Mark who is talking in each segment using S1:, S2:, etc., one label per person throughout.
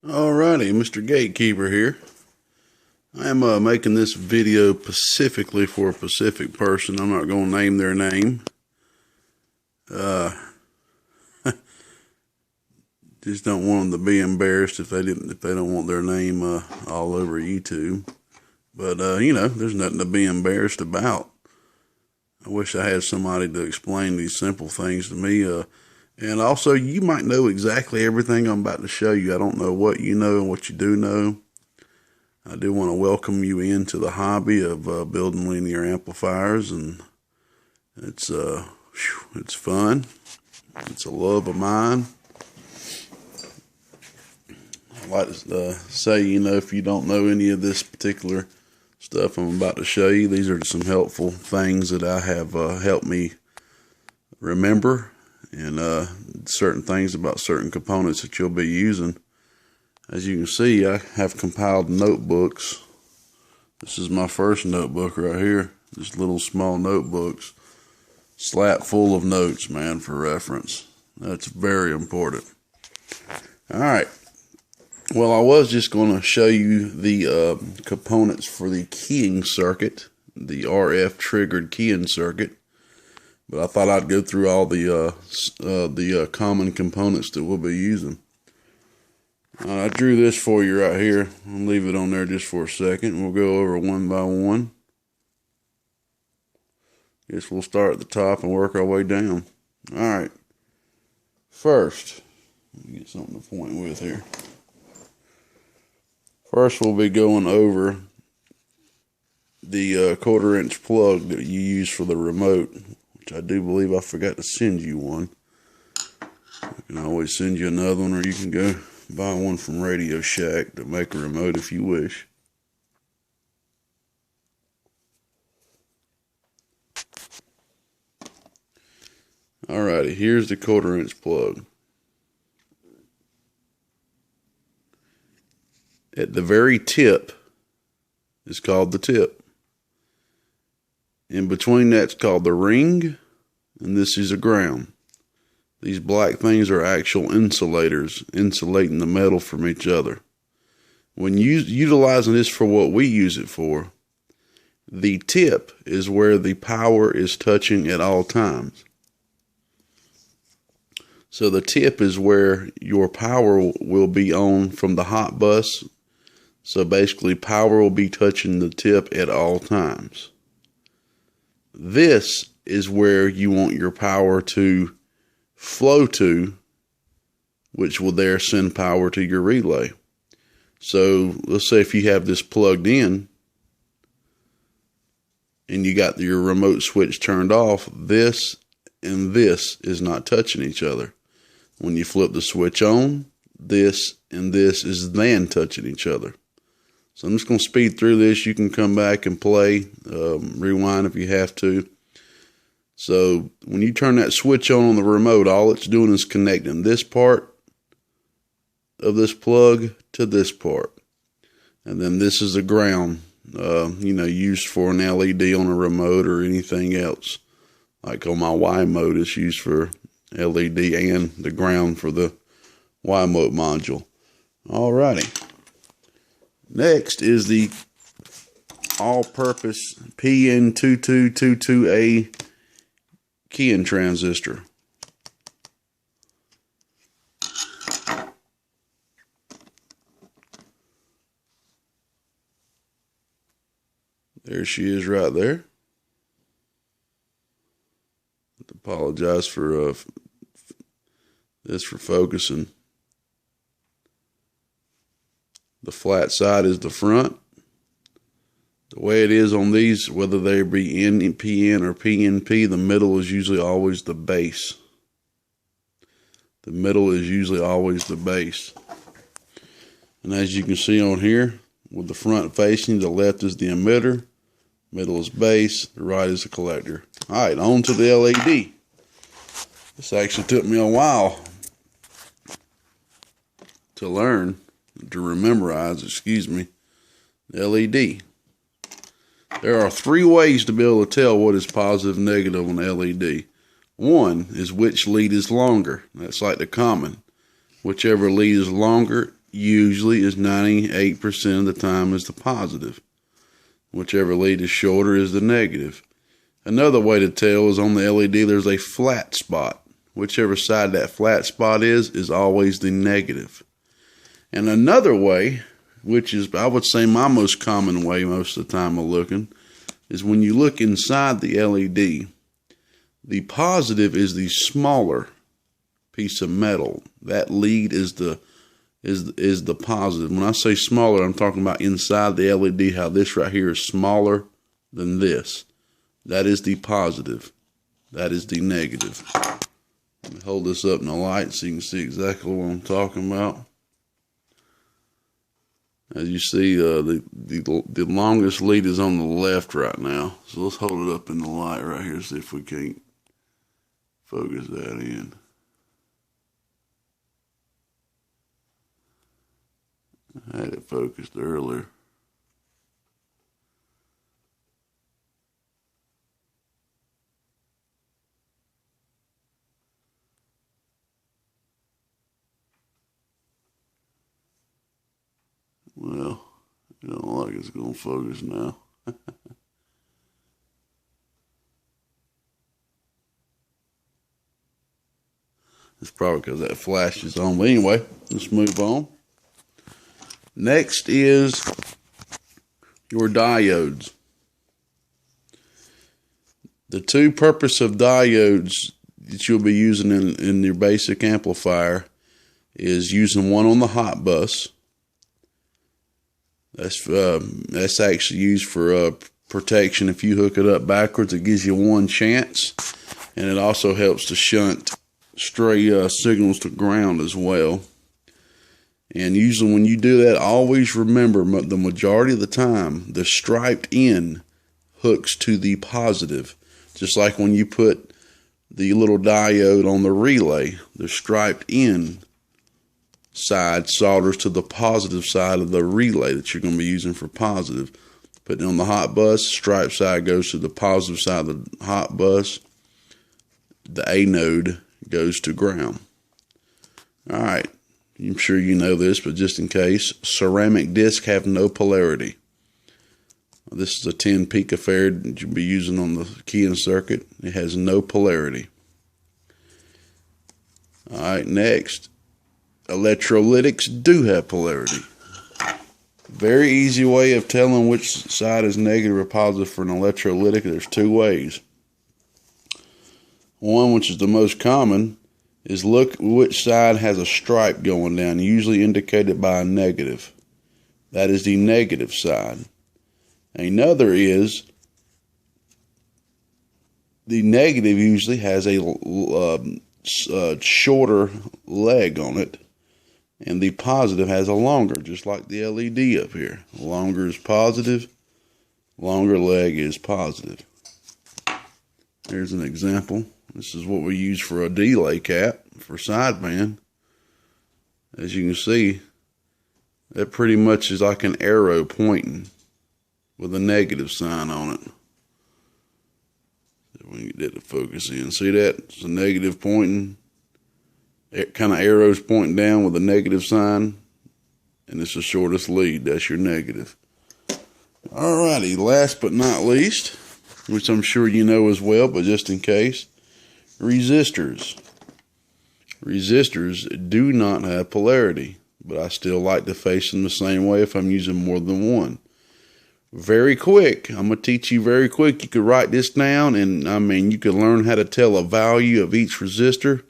S1: Alrighty, Mr. Gatekeeper here. I am making this video specifically for a specific person. I'm not going to name their name. Just don't want them to be embarrassed if they don't want their name all over YouTube. But there's nothing to be embarrassed about. I wish I had somebody to explain these simple things to me. And also, you might know exactly everything I'm about to show you. I don't know what you know and what you do know. I do want to welcome you into the hobby of building linear amplifiers, and it's fun. It's a love of mine. I'd like to say, if you don't know any of this particular stuff I'm about to show you, these are some helpful things that I have helped me remember, and certain things about certain components that you'll be using. As you can see, I have compiled notebooks. This is my first notebook right here. Just little small notebooks, slap full of notes, man, for reference. That's very important. All right. Well, I was just going to show you the components for the keying circuit, the RF triggered keying circuit. But I thought I'd go through all the common components that we'll be using. I drew this for you right here. I'll leave it on there just for a second. We'll go over one by one. Guess we'll start at the top and work our way down. All right. First, let me get something to point with here. First, we'll be going over the 1/4 inch plug that you use for the remote, which I do believe I forgot to send you one. I can always send you another one, or you can go buy one from Radio Shack to make a remote if you wish. Alrighty, here's the 1/4 inch plug. At the very tip is called the tip. In between that's called the ring, and this is a ground. These black things are actual insulators, insulating the metal from each other. When utilizing this for what we use it for, the tip is where the power is touching at all times. So the tip is where your power will be on from the hot bus. So basically, power will be touching the tip at all times. This is where you want your power to flow to, which will there send power to your relay. So let's say if you have this plugged in and you got your remote switch turned off, this and this is not touching each other. When you flip the switch on, this and this is then touching each other. So I'm just going to speed through this. You can come back and play, rewind if you have to. So when you turn that switch on the remote, all it's doing is connecting this part of this plug to this part. And then this is a ground, used for an LED on a remote or anything else. Like on my Y mode, it's used for LED and the ground for the Y mode module. Alrighty. Next is the AllPurpose PN 2222A keying transistor. There she is right there. I apologize for this for focusing. The flat side is the front. The way it is on these, whether they be NPN or PNP, the middle is usually always the base. The middle is usually always the base. And as you can see on here, with the front facing, the left is the emitter, middle is base, the right is the collector. Alright, on to the LED. This actually took me a while to learn. To memorize, the LED. There are 3 ways to be able to tell what is positive and negative on LED. One is which lead is longer. That's like the common. Whichever lead is longer usually is 98% of the time is the positive. Whichever lead is shorter is the negative. Another way to tell is on the LED there's a flat spot. Whichever side that flat spot is always the negative. And another way, which is I would say my most common way most of the time of looking, is when you look inside the LED, the positive is the smaller piece of metal. That lead is the positive. When I say smaller, I'm talking about inside the LED, how this right here is smaller than this. That is the positive. That is the negative. Let me hold this up in the light so you can see exactly what I'm talking about. As you see, the longest lead is on the left right now. So let's hold it up in the light right here, see if we can't focus that in. I had it focused earlier. Well, it don't look like it's going to focus now. It's probably because that flash is on. But anyway, let's move on. Next is your diodes. The two purpose of diodes that you'll be using in your basic amplifier is using one on the hot bus. That's actually used for protection. If you hook it up backwards, it gives you one chance, and it also helps to shunt stray signals to ground as well. And usually when you do that, always remember the majority of the time the striped end hooks to the positive. Just like when you put the little diode on the relay, the striped end side solders to the positive side of the relay that you're going to be using for positive. Putting on the hot bus, striped side goes to the positive side of the hot bus. The anode goes to ground. All right. I'm sure you know this, but just in case, ceramic discs have no polarity. This is a 10 picofarad that you'll be using on the keying circuit. It has no polarity. All right, next, electrolytics do have polarity. Very easy way of telling which side is negative or positive for an electrolytic. There's two ways. One, which is the most common, is look which side has a stripe going down, usually indicated by a negative. That is the negative side. Another is the negative usually has a shorter leg on it, and the positive has a longer, just like the LED up here. Longer is positive, longer leg is positive. Here's an example. This is what we use for a delay cap for sideband. As you can see, that pretty much is like an arrow pointing with a negative sign on it. So we can get that to focus in. See that? It's a negative pointing. It kind of arrows pointing down with a negative sign. And it's the shortest lead. That's your negative. Alrighty, last but not least, which I'm sure you know as well, but just in case, resistors. Resistors do not have polarity, but I still like to face them the same way if I'm using more than one. Very quick. I'm going to teach you very quick. You could write this down, and I mean, you could learn how to tell a value of each resistor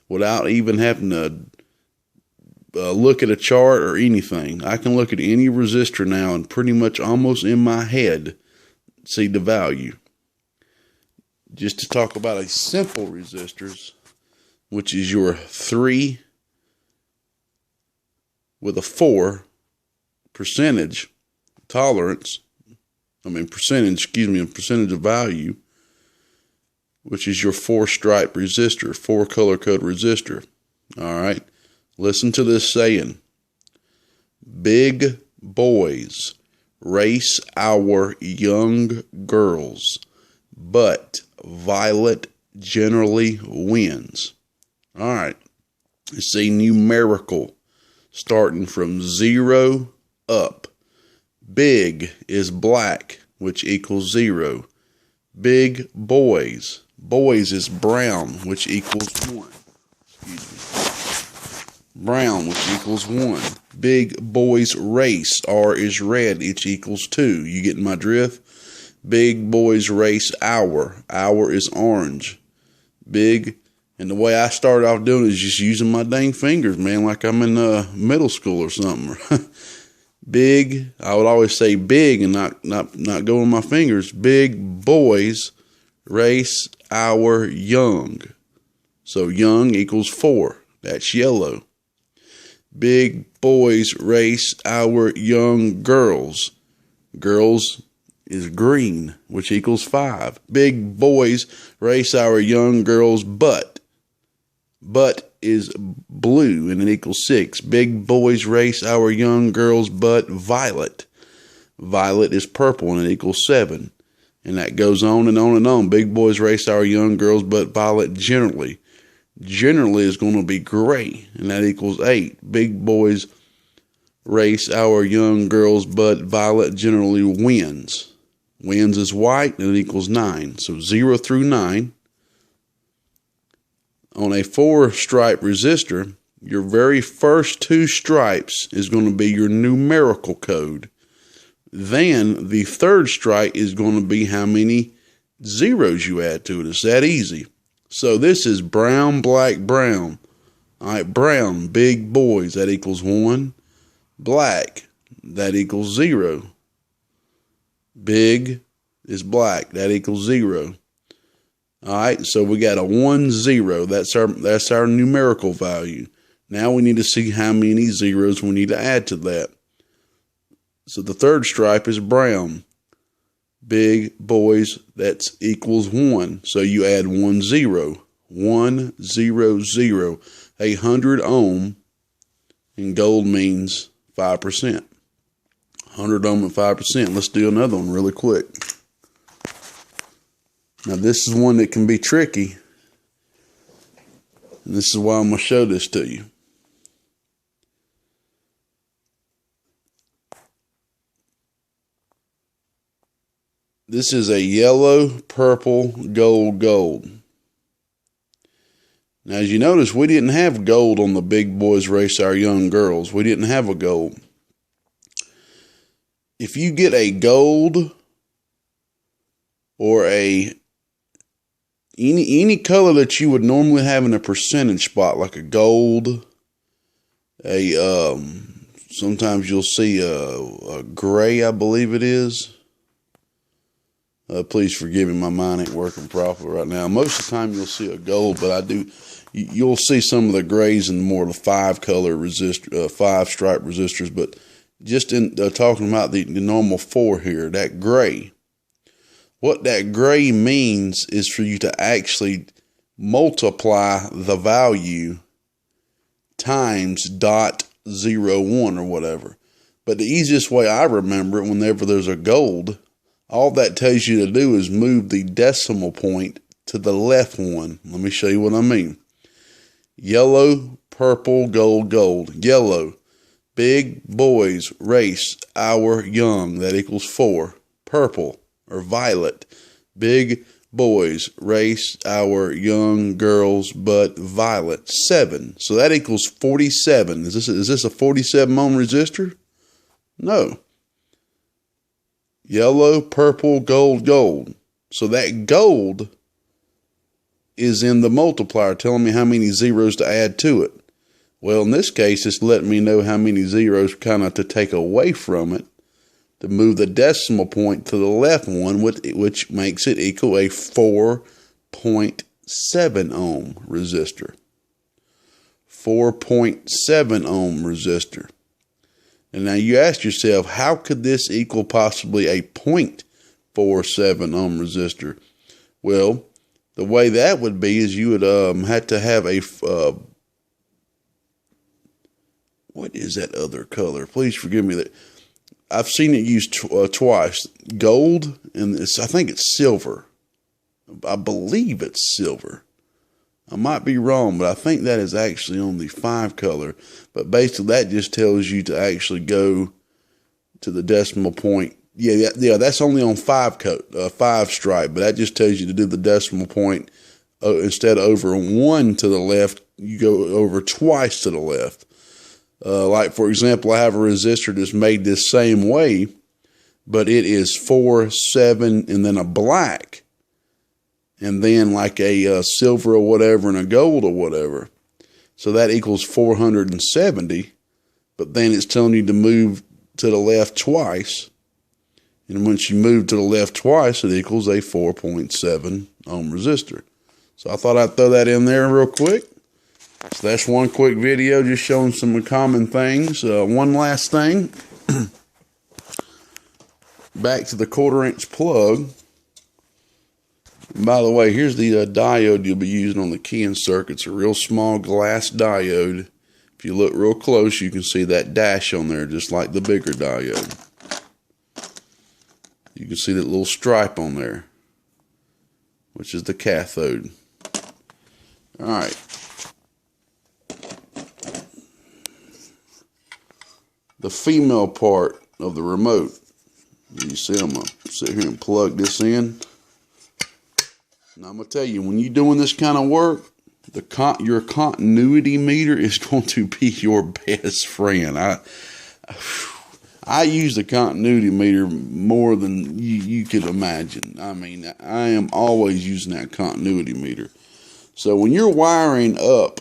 S1: without even having to look at a chart or anything. I can look at any resistor now and pretty much almost in my head see the value. Just to talk about a simple resistors, which is your 3 with a 4 percentage tolerance, percentage of value, which is your 4 stripe resistor, 4 color code resistor. All right, listen to this saying: big boys race our young girls, but violet generally wins. All right, it's a numerical starting from 0 up. Big is black, which equals 0. Big boys. Boys is brown, which equals 1. Brown, which equals 1. Big boys race. R is red, which equals 2. You getting my drift? Big boys race hour. Hour is orange. Big, and the way I started off doing it is just using my dang fingers, man, like I'm in middle school or something. Big, I would always say big and not go with my fingers. Big boys race hour young. So young equals 4. That's yellow. Big boys race our young girls. Girls is green, which equals 5. Big boys race our young girls' butt. Butt is blue, and it equals 6. Big boys race our young girls' butt violet. Violet is purple, and it equals 7. And that goes on and on and on. Big boys race our young girls' butt violet generally. Generally is going to be gray, and that equals 8. Big boys race our young girls' butt violet generally wins. Wins is white, and it equals 9. So 0 through 9. On a 4-stripe resistor, your very first 2 stripes is going to be your numerical code. Then the 3rd stripe is going to be how many zeros you add to it. It's that easy. So this is brown, black, brown. All right, brown, big boys, that equals 1. Black, that equals 0. Big is black, that equals 0. All right, so we got a 1, 0. That's our numerical value. Now we need to see how many zeros we need to add to that. So the 3rd stripe is brown. Big boys, that equals 1. So you add 1, 0. 1, 0, 0. 100 ohm, and gold means 5%. 100 ohm and 5%. Let's do another one really quick. Now this is one that can be tricky. And this is why I'm going to show this to you. This is a yellow, purple, gold, gold. Now, as you notice, we didn't have gold on the Big Boys Race Our Young Girls. We didn't have a gold. If you get a gold or any color that you would normally have in a percentage spot, like a gold, sometimes you'll see a gray, I believe it is. Please forgive me, my mind ain't working properly right now. Most of the time you'll see a gold, but you'll see some of the grays and more of the 5-color resistor, 5-stripe resistors. But just in talking about the normal 4 here, that gray. What that gray means is for you to actually multiply the value times .01 or whatever. But the easiest way I remember it, whenever there's a gold, all that tells you to do is move the decimal point to the left one. Let me show you what I mean. Yellow, purple, gold, gold. Yellow. Big boys race our young. That equals 4. Purple or violet. Big boys race our young girls, but violet. 7. So that equals 47. Is this a 47 ohm resistor? No. Yellow, purple, gold, gold. So that gold is in the multiplier telling me how many zeros to add to it. Well, in this case, it's letting me know how many zeros kind of to take away from it to move the decimal point to the left one, which makes it equal a 4.7 ohm resistor. 4.7 ohm resistor. And now you ask yourself, how could this equal possibly a 0.47 ohm resistor? Well, the way that would be is you would have to have a, what is that other color? Please forgive me. That I've seen it used twice. Gold, and I think it's silver. I believe it's silver. I might be wrong, but I think that is actually on the 5 color. But basically, that just tells you to actually go to the decimal point. Yeah, that's only on 5 stripe, but that just tells you to do the decimal point. Instead of over 1 to the left, you go over twice to the left. Like, for example, I have a resistor that's made this same way, but it is 4, 7, and then a black. And then like a silver or whatever and a gold or whatever. So that equals 470. But then it's telling you to move to the left twice. And once you move to the left twice, it equals a 4.7 ohm resistor. So I thought I'd throw that in there real quick. So that's one quick video just showing some common things. One last thing. Back to the 1/4 inch plug. By the way, here's the diode you'll be using on the keying circuit. It's a real small glass diode. If you look real close, you can see that dash on there, just like the bigger diode. You can see that little stripe on there, which is the cathode. All right. The female part of the remote. You see, I'm going to sit here and plug this in. Now, I'm going to tell you, when you're doing this kind of work, your continuity meter is going to be your best friend. I use the continuity meter more than you could imagine. I mean, I am always using that continuity meter. So when you're wiring up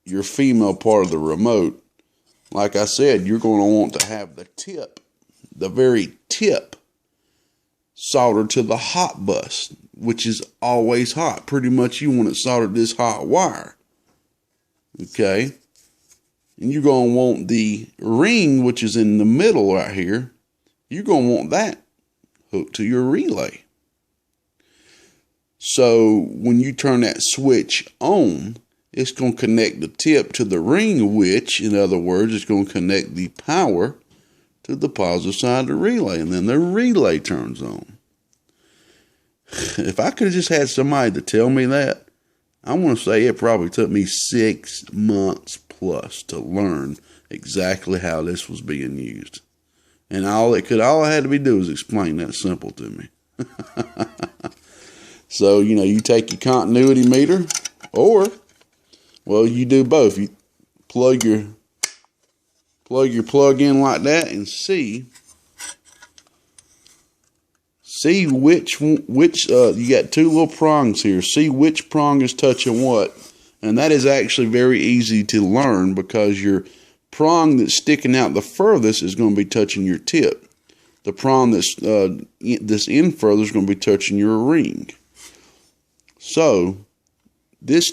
S1: your female part of the remote, like I said, you're going to want to have the tip, the very tip, soldered to the hot bus, which is always hot. Pretty much you want it soldered to this hot wire. Okay? And you're going to want the ring, which is in the middle right here, you're going to want that hooked to your relay. So when you turn that switch on, it's going to connect the tip to the ring, which, in other words, is going to connect the power to the positive side of the relay, and then the relay turns on. If I could have just had somebody to tell me that, I want to say it probably took me 6 months plus to learn exactly how this was being used. And all I had to do was explain that simple to me. So, you take your continuity meter, or, well, you do both. You plug your plug in like that and see which you got 2 little prongs here. See which prong is touching what. And that is actually very easy to learn, because your prong that's sticking out the furthest is going to be touching your tip. The prong that's in further is going to be touching your ring. So this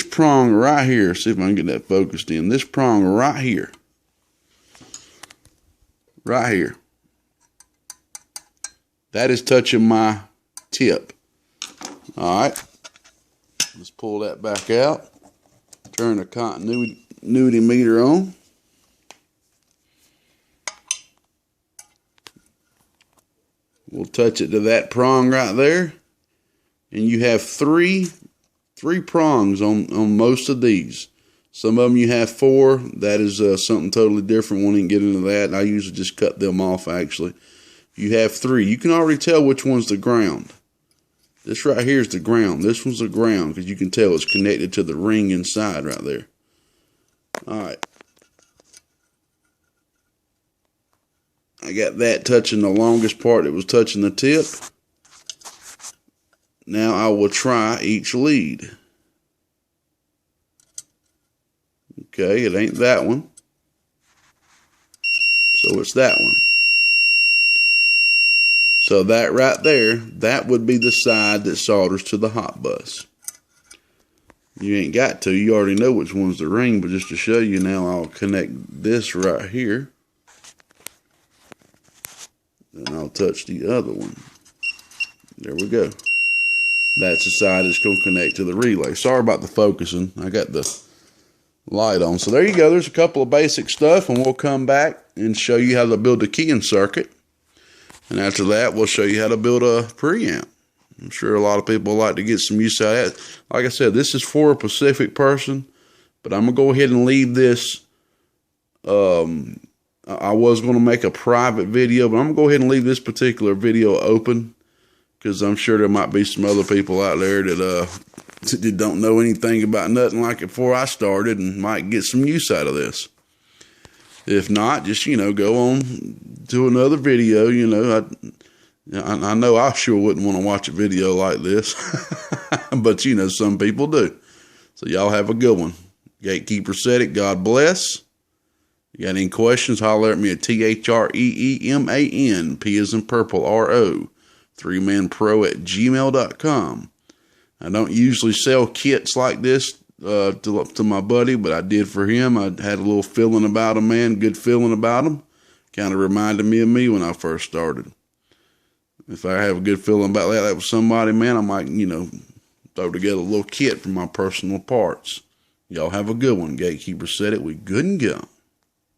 S1: prong right here, see if I can get that focused in. This prong right here, that is touching my tip. All right, let's pull that back out. Turn the continuity meter on. We'll touch it to that prong right there. And you have three prongs on most of these. Some of them you have 4. That is something totally different. Won't even get into that. I usually just cut them off, actually. You have 3. You can already tell which one's the ground. This right here is the ground. This one's the ground, because you can tell it's connected to the ring inside right there. All right. I got that touching the longest part that was touching the tip. Now I will try each lead. Okay, it ain't that one. So it's that one. So that right there, that would be the side that solders to the hot bus. You ain't got to. You already know which one's the ring, but just to show you now, I'll connect this right here. Then I'll touch the other one. There we go. That's the side that's going to connect to the relay. Sorry about the focusing. I got the light on. So there you go. There's a couple of basic stuff, and we'll come back and show you how to build a keying circuit. And after that, we'll show you how to build a preamp. I'm sure a lot of people like to get some use out of that. Like I said, this is for a specific person, but I'm going to go ahead and leave this. I was going to make a private video, but I'm going to go ahead and leave this particular video open because I'm sure there might be some other people out there that don't know anything about nothing like it before I started and might get some use out of this. If not, just, go on to another video. I know I sure wouldn't want to watch a video like this, but some people do. So y'all have a good one. Gatekeeper said it. God bless. You got any questions, holler at me at THREEMAN, P as in purple, RO, 3manpro@gmail.com. I don't usually sell kits like this to my buddy, but I did for him. I had a little feeling about him, man, good feeling about him. Kind of reminded me of me when I first started. If I have a good feeling about that with somebody, man, I might, throw together a little kit for my personal parts. Y'all have a good one. Gatekeeper said it. We good and go.